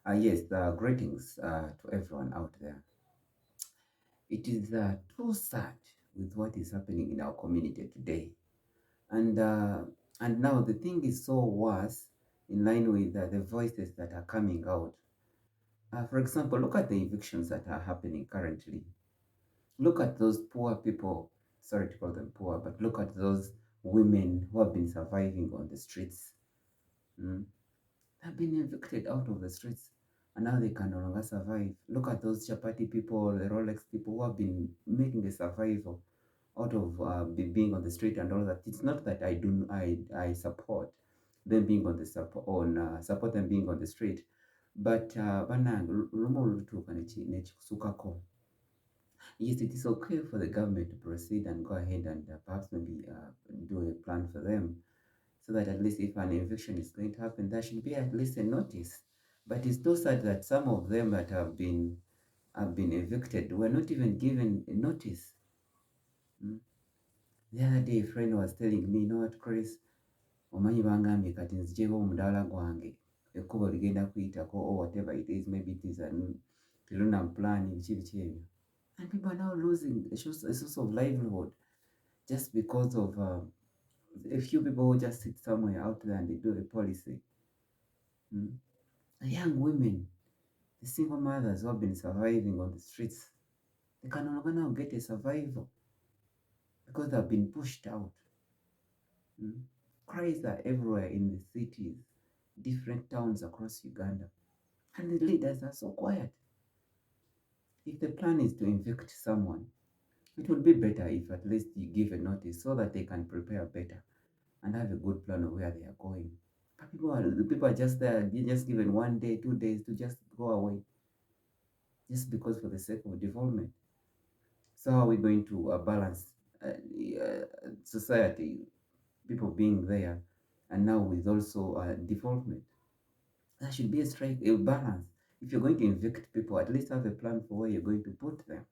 Yes, greetings to everyone out there. It is too sad with what is happening in our community today, and uh, and now the thing is so worse in line with the voices that are coming out. For example, look at the evictions that are happening currently. Look at those poor people. Sorry to call them poor, but look at those women who have been surviving on the streets. Mm. Have been evicted out of the streets and now they can no longer survive. Look at those chapati people, the Rolex people who have been making a survival out of being on the street and all that. It's not that I support them being on the support them being on the street, but banang lumo olutuuka nekikusukako. Yes, it is okay for the government to proceed and go ahead and perhaps maybe do a plan for them so that at least if an eviction is going to happen, there should be at least a notice. But it's so sad that some of them that have been evicted were not even given a notice. Mm. The other day, a friend was telling me, you know what, Chris, omanyi bangambye kati nzigyeko omudaala gwange ekkubo ligenda kuyitako or whatever it is, maybe it is a telunam plan, biki ebyo. And people are now losing a source of livelihood just because of a few people who just sit somewhere out there and they do a policy. Mm. The young women, the single mothers who have been surviving on the streets, they can no longer now get a survival because they've been pushed out. Mm. Cries are everywhere in the cities, different towns across Uganda. And the leaders are so quiet. If the plan is to evict someone, it would be better if at least you give a notice so that they can prepare better and have a good plan of where they are going. But people are just there, they're just given 1 day, 2 days to just go away, just because for the sake of development. So how are we going to balance society, people being there, and now with also development? There should be a balance. If you're going to evict people, at least have a plan for where you're going to put them,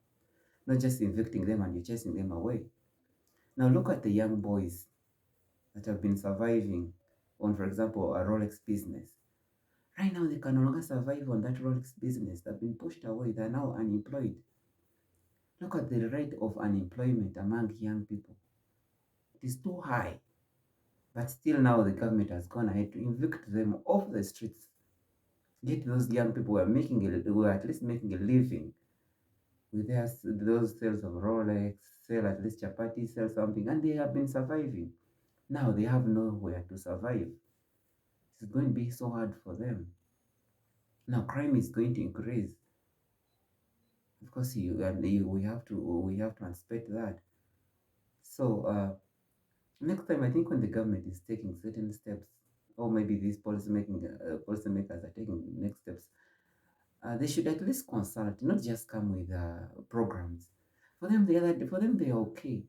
not just evicting them and you're chasing them away. Now look at the young boys that have been surviving on, for example, a Rolex business. Right now, they can no longer survive on that Rolex business. They've been pushed away. They're now unemployed. Look at the rate of unemployment among young people. It is too high. But still now the government has gone ahead to evict them off the streets. Yet those young people were at least making a living with those sales of Rolex, sell at least chapati, sell something, and they have been surviving. Now they have nowhere to survive. It's going to be so hard for them. Now crime is going to increase. Of course, we have to anticipate that. So next time, I think when the government is taking certain steps, or maybe these policymakers are taking next steps, they should at least consult, not just come with programs. For them, they are okay.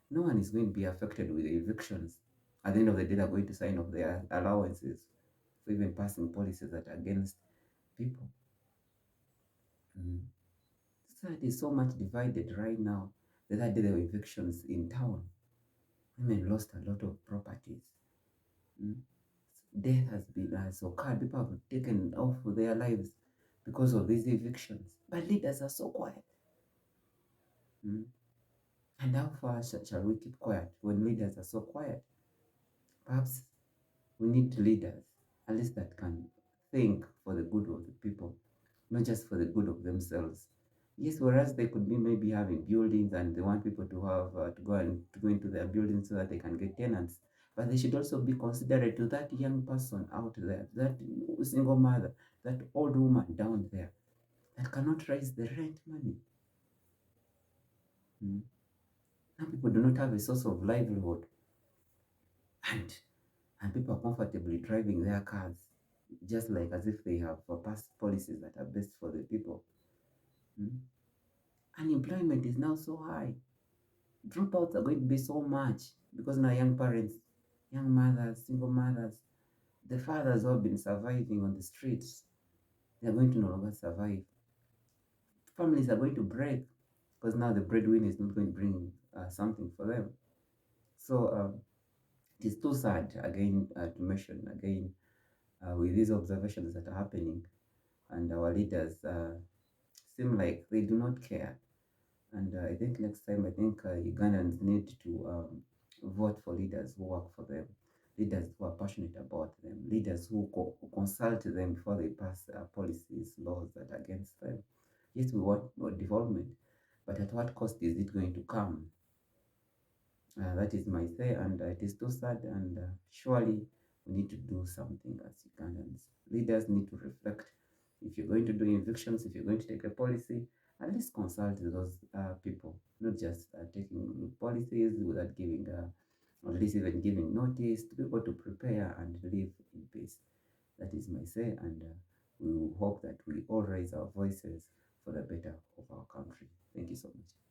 No one is going to be affected with the evictions. At the end of the day, they're going to sign off their allowances for even passing policies that are against people. Mm. Society is so much divided right now. The other day, there were evictions in town. Women lost a lot of properties. Mm. Death has occurred. People have taken off their lives because of these evictions. But leaders are so quiet. Mm. And how far shall we keep quiet when leaders are so quiet? Perhaps we need leaders, at least that can think for the good of the people, not just for the good of themselves. Yes, whereas they could be maybe having buildings and they want people to have to go into their buildings so that they can get tenants. But they should also be considerate to that young person out there, that single mother, that old woman down there that cannot raise the rent money. Mm. Now people do not have a source of livelihood, and and people are comfortably driving their cars, just like as if they have passed policies that are best for the people. Mm. Unemployment is now so high. Dropouts are going to be so much because now young parents, young mothers, single mothers, the fathers who have been surviving on the streets, they are going to no longer survive. Families are going to break because now the breadwinner is not going to bring something for them. So it is too sad again to mention again with these observations that are happening. and our leaders seem like they do not care. And I think next time, I think Ugandans need to vote for leaders who work for them, leaders who are passionate about them, leaders who consult them before they pass policies, laws that are against them. Yes, we want more development, but at what cost is it going to come? That is my say, and it is too sad. And surely we need to do something as Ugandans. Leaders need to reflect. If you're going to do evictions, if you're going to take a policy, at least consult those people, not just taking policies without giving, at least even giving notice to people to prepare and live in peace. That is my say, and we will hope that we all raise our voices for the better of our country. Thank you so much.